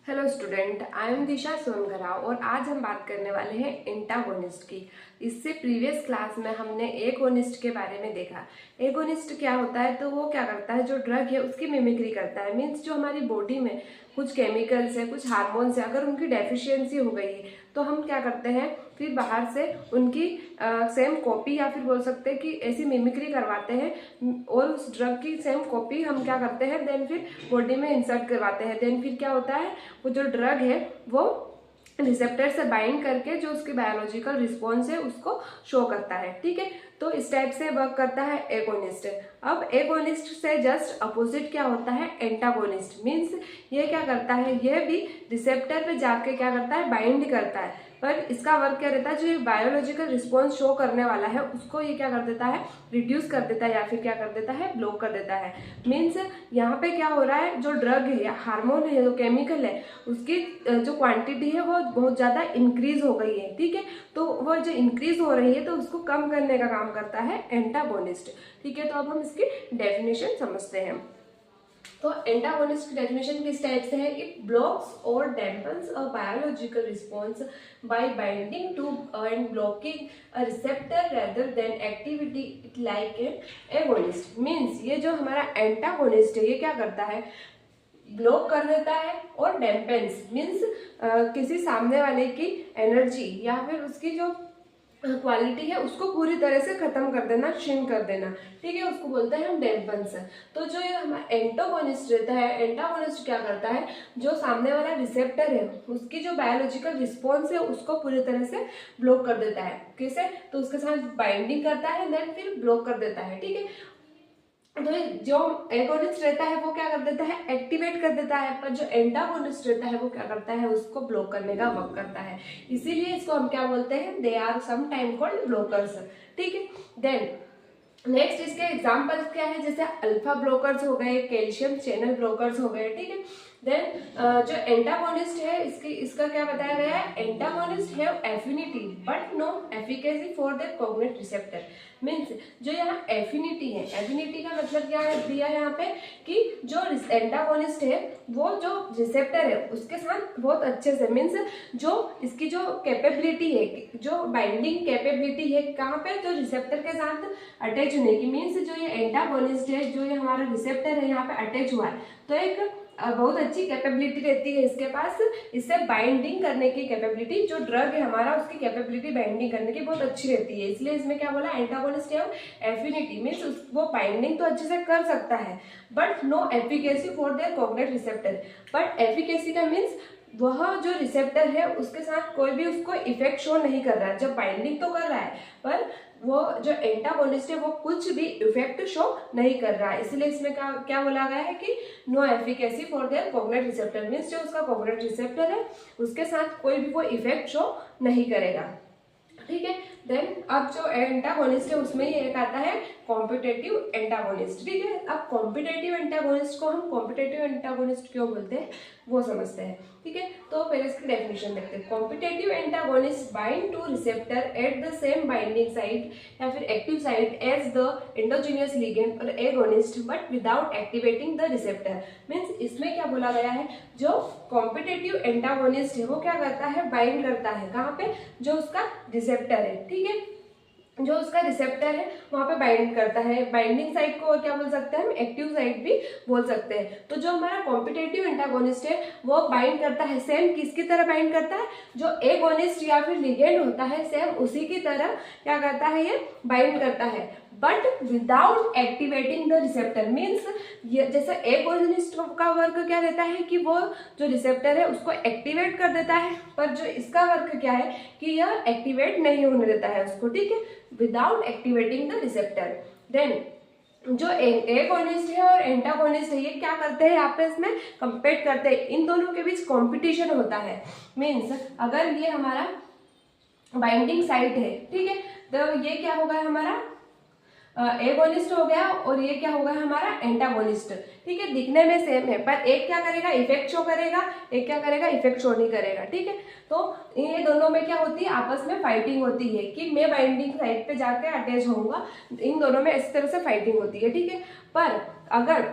Hello student, I am दिशा सोनगरा और आज हम बात करने वाले हैं एंटागोनिस्ट की। इससे प्रीवियस क्लास में हमने एगोनिस्ट के बारे में देखा। एगोनिस्ट क्या होता है, तो वो क्या करता है, जो ड्रग है उसकी मिमिक्री करता है। मीन्स जो हमारी बॉडी में कुछ केमिकल्स है, कुछ हार्मोन्स है, अगर उनकी डेफिशिएंसी हो गई है तो हम क्या करते हैं, फिर बाहर से उनकी सेम कॉपी या फिर बोल सकते हैं कि ऐसी मिमिक्री करवाते हैं और उस ड्रग की सेम कॉपी हम क्या करते हैं, देन फिर बॉडी में इंसर्ट करवाते हैं। देन फिर क्या होता है, वो जो ड्रग है वो रिसेप्टर से बाइंड करके जो उसकी बायोलॉजिकल रिस्पॉन्स है उसको शो करता है। ठीक है, तो इस टाइप से वर्क करता है एगोनिस्ट। अब एगोनिस्ट से जस्ट अपोजिट क्या होता है, एंटागोनिस्ट। मीन्स ये क्या करता है, ये भी रिसेप्टर पे जाके क्या करता है, बाइंड करता है। पर इसका वर्क क्या रहता है, जो ये बायोलॉजिकल रिस्पॉन्स शो करने वाला है उसको ये क्या कर देता है, रिड्यूस कर देता है या फिर क्या कर देता है, ब्लॉक कर देता है। मीन्स यहाँ पे क्या हो रहा है, जो ड्रग है या हार्मोन है, जो केमिकल है, उसकी जो क्वांटिटी है वो बहुत ज़्यादा इंक्रीज हो गई है। ठीक है, तो वो जो इंक्रीज हो रही है तो उसको कम करने का काम करता है एंटागोनिस्ट। ठीक है, तो अब हम इसकी डेफिनेशन समझते हैं। तो एंटागोनिस्ट की डेफिनेशन किस टाइप से है, इट ब्लॉक्स और dampens a biological response by binding to and blocking a receptor rather than activity it like an agonist. Means ये जो हमारा एंटागोनिस्ट है ये क्या करता है, ब्लॉक कर देता है और डैम्पेंस मीन्स किसी सामने वाले की एनर्जी या फिर उसकी जो क्वालिटी है उसको पूरी तरह से खत्म कर देना, श्रिंक कर देना। ठीक है, उसको बोलते हैं हम डैम्पेंस। तो जो ये हमारा एंटागोनिस्ट रहता है, एंटागोनिस्ट क्या करता है, जो सामने वाला रिसेप्टर है उसकी जो बायोलॉजिकल रिस्पॉन्स है उसको पूरी तरह से ब्लॉक कर देता है। कैसे, तो उसके साथ बाइंडिंग करता है, देन फिर ब्लॉक कर देता है। ठीक है, तो जो एगोनिस्ट रहता है वो क्या कर देता है, एक्टिवेट कर देता है। पर जो एंटागोनिस्ट रहता है वो क्या करता है, उसको ब्लॉक करने का वर्क करता है। इसीलिए इसको हम क्या बोलते हैं, they are some time called blockers. ठीक है, देन नेक्स्ट इसके एग्जाम्पल्स क्या है, जैसे अल्फा ब्लॉकर्स हो गए, कैल्शियम चैनल ब्लॉकर्स हो गए। ठीक है, देन जो एंटागोनिस्ट है इसका क्या बताया गया है, antagonist have affinity but no efficacy for the cognate receptor. Means जो यहाँ एफिनिटी है, एफिनिटी का मतलब क्या है दिया है यहाँ पे, कि जो एंटागोनिस्ट है वो जो रिसेप्टर है उसके साथ बहुत अच्छे से, मीन्स जो इसकी जो कैपेबिलिटी है, जो बाइंडिंग कैपेबिलिटी है कहाँ पे, जो रिसेप्टर के साथ अटैच होने की। मीन्स जो ये एंटागोनिस्ट है, जो ये हमारा रिसेप्टर है यहाँ पे अटैच हुआ है, तो एक बहुत अच्छी कैपेबिलिटी रहती है इसके पास, इससे बाइंडिंग करने की कैपेबिलिटी, जो ड्रग है हमारा उसकी कैपेबिलिटी बाइंडिंग करने की बहुत अच्छी रहती है। इसलिए इसमें क्या बोला, एंटागोनिस्ट है एफिनिटी। मीन्स वो बाइंडिंग तो अच्छे से कर सकता है but no efficacy for their cognate receptor. But efficacy का मीन्स वह जो रिसेप्टर है उसके साथ कोई भी उसको इफेक्ट शो नहीं कर रहा है, जब बाइंडिंग तो कर रहा है पर वो जो एंटागोनिस्ट है वो कुछ भी इफेक्ट शो नहीं कर रहा है। इसलिए इसमें क्या बोला गया है कि no efficacy for their cognate receptor. Means जो उसका कॉग्निट रिसेप्टर है उसके साथ कोई भी वो इफेक्ट शो नहीं करेगा। ठीक है, देन अब जो एंटागोनिस्ट है उसमें ही एक आता है कॉम्पिटेटिव एंटागोनिस्ट। ठीक है, अब कॉम्पिटेटिव एंटागोनिस्ट को हम कॉम्पिटेटिव एंटागोनिस्ट क्यों बोलते हैं वो समझते हैं। ठीक है, तो पहले इसकी डेफिनेशन देखते हैं। Competitive antagonist bind to receptor at the same binding site या फिर active site as the endogenous ligand और agonist but without activating the receptor. Means इसमें क्या बोला गया है, जो कॉम्पिटेटिव एंटागोनिस्ट है वो क्या करता है, बाइंड करता है कहाँ पे, जो उसका रिसेप्टर है। ठीक है, जो उसका रिसेप्टर है वहां पे बाइंड करता है। बाइंडिंग साइट को क्या बोल सकते हैं हम, एक्टिव साइट भी बोल सकते हैं। तो जो हमारा कॉम्पिटेटिव एंटागोनिस्ट है वो बाइंड करता है, सेम किसकी तरह बाइंड करता है, जो एगोनिस्ट या फिर लिगेंड होता है सेम उसी की तरह क्या करता है, ये बाइंड करता है but without activating the receptor. Means जैसे एगोनिस्ट का वर्क क्या रहता है कि वो जो रिसेप्टर है उसको एक्टिवेट कर देता है, पर जो इसका वर्क क्या है कि यह एक्टिवेट नहीं होने देता है उसको। ठीक है, without activating the receptor. Then जो एगोनिस्ट है और एंटागोनिस्ट है ये क्या करते हैं, आपस में कंपेट करते हैं, इन दोनों के बीच कंपटीशन होता है। मीन्स अगर ये हमारा बाइंडिंग साइट है, ठीक है, तो ये क्या होगा हमारा एगोनिस्ट हो गया और ये क्या होगा हमारा एंटागोनिस्ट। ठीक है, दिखने में सेम है पर एक क्या करेगा, इफेक्ट शो करेगा, एक क्या करेगा, इफेक्ट शो नहीं करेगा। ठीक है, तो ये दोनों में क्या होती है, आपस में फाइटिंग होती है कि मैं बाइंडिंग साइड पे जाके अटैच होऊंगा, इन दोनों में इस तरह से फाइटिंग होती है। ठीक है, पर अगर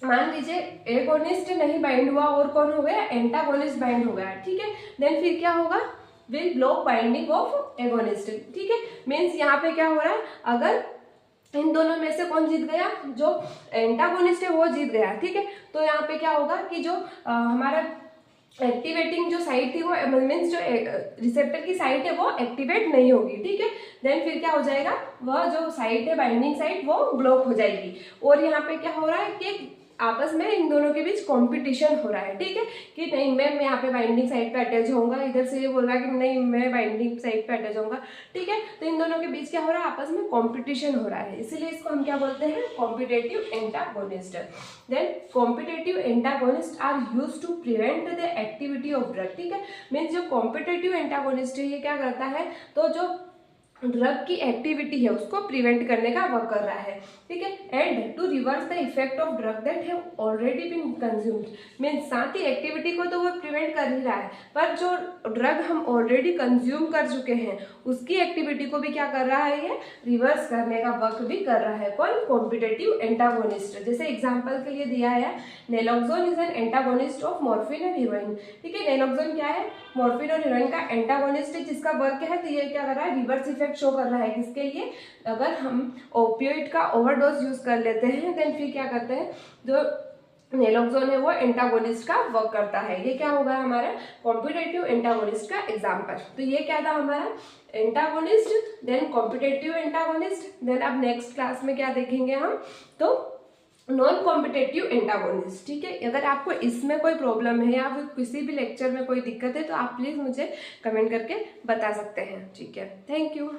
मान लीजिए एगोनिस्ट नहीं बाइंड हुआ और कौन हो गया, एंटागोनिस्ट बाइंड हो गया, ठीक है। देन फिर क्या होगा, will block binding of agonist, ठीक है। मीन्स यहाँ पे क्या हो रहा है, अगर इन दोनों में से कौन जीत गया, जो एंटागोनिस्ट है वो जीत गया, ठीक है। तो यहाँ पे क्या होगा कि जो हमारा एक्टिवेटिंग जो साइट थी वो मीन्स जो रिसेप्टर की साइट है वो एक्टिवेट नहीं होगी, ठीक है। देन फिर क्या हो जाएगा, वह जो साइट है बाइंडिंग साइट वो ब्लॉक हो जाएगी। और यहाँ पे क्या हो रहा है कि आपस में इन दोनों के बीच कंपटीशन हो रहा है, ठीक है, कि नहीं मैं यहाँ पे बाइंडिंग साइड पे अटैच होऊंगा, इधर से ये बोल रहा है कि नहीं मैं बाइंडिंग साइड पे अटैच होऊंगा, ठीक है। तो इन दोनों के बीच क्या हो रहा है, आपस में कंपटीशन हो रहा है, इसीलिए इसको हम क्या बोलते हैं, competitive antagonist. Then competitive antagonist are used to prevent the activity of drug, ठीक है। मीन्स जो कॉम्पिटेटिव एंटागोनिस्ट है ये क्या करता है, तो जो ड्रग की एक्टिविटी है उसको प्रिवेंट करने का वर्क कर रहा है, ठीक है। And to reverse the effect of drug that have already been consumed, means साथ ही एक्टिविटी को तो वो प्रिवेंट कर ही रहा है, पर जो ड्रग हम ऑलरेडी कंज्यूम कर चुके हैं उसकी एक्टिविटी को भी क्या कर रहा है, ये रिवर्स करने का वर्क भी कर रहा है। कौन, कॉम्पिटेटिव एंटागोनिस्ट। जैसे एग्जाम्पल के लिए दिया है, naloxone is an antagonist of morphine and heroine, ठीक है। नेलोक्सोन क्या है, मॉर्फिन और हीरोइन का एंटागोनिस्ट है, जिसका वर्क है, तो ये क्या कर रहा है, रिवर्स इफेक्ट शो कर रहा है, किसके लिए, अगर हम ओपियोइड का ओवरडोज यूज कर लेते हैं देन फिर क्या करते हैं, जो नेलोक्सोन है वो एंटागोनिस्ट का वर्क करता है। ये क्या होगा हमारा कॉम्पिटेटिव एंटागोनिस्ट का एग्जांपल। तो ये क्या था हमारा antagonist, then competitive antagonist, then अब नेक्स्ट क्लास में क्या देखेंगे हम, तो नॉन कॉम्पिटेटिव एंटागोनिस्ट, ठीक है। अगर आपको इसमें कोई प्रॉब्लम है या फिर किसी भी लेक्चर में कोई दिक्कत है तो आप प्लीज मुझे कमेंट करके बता सकते हैं, ठीक है। Thank you.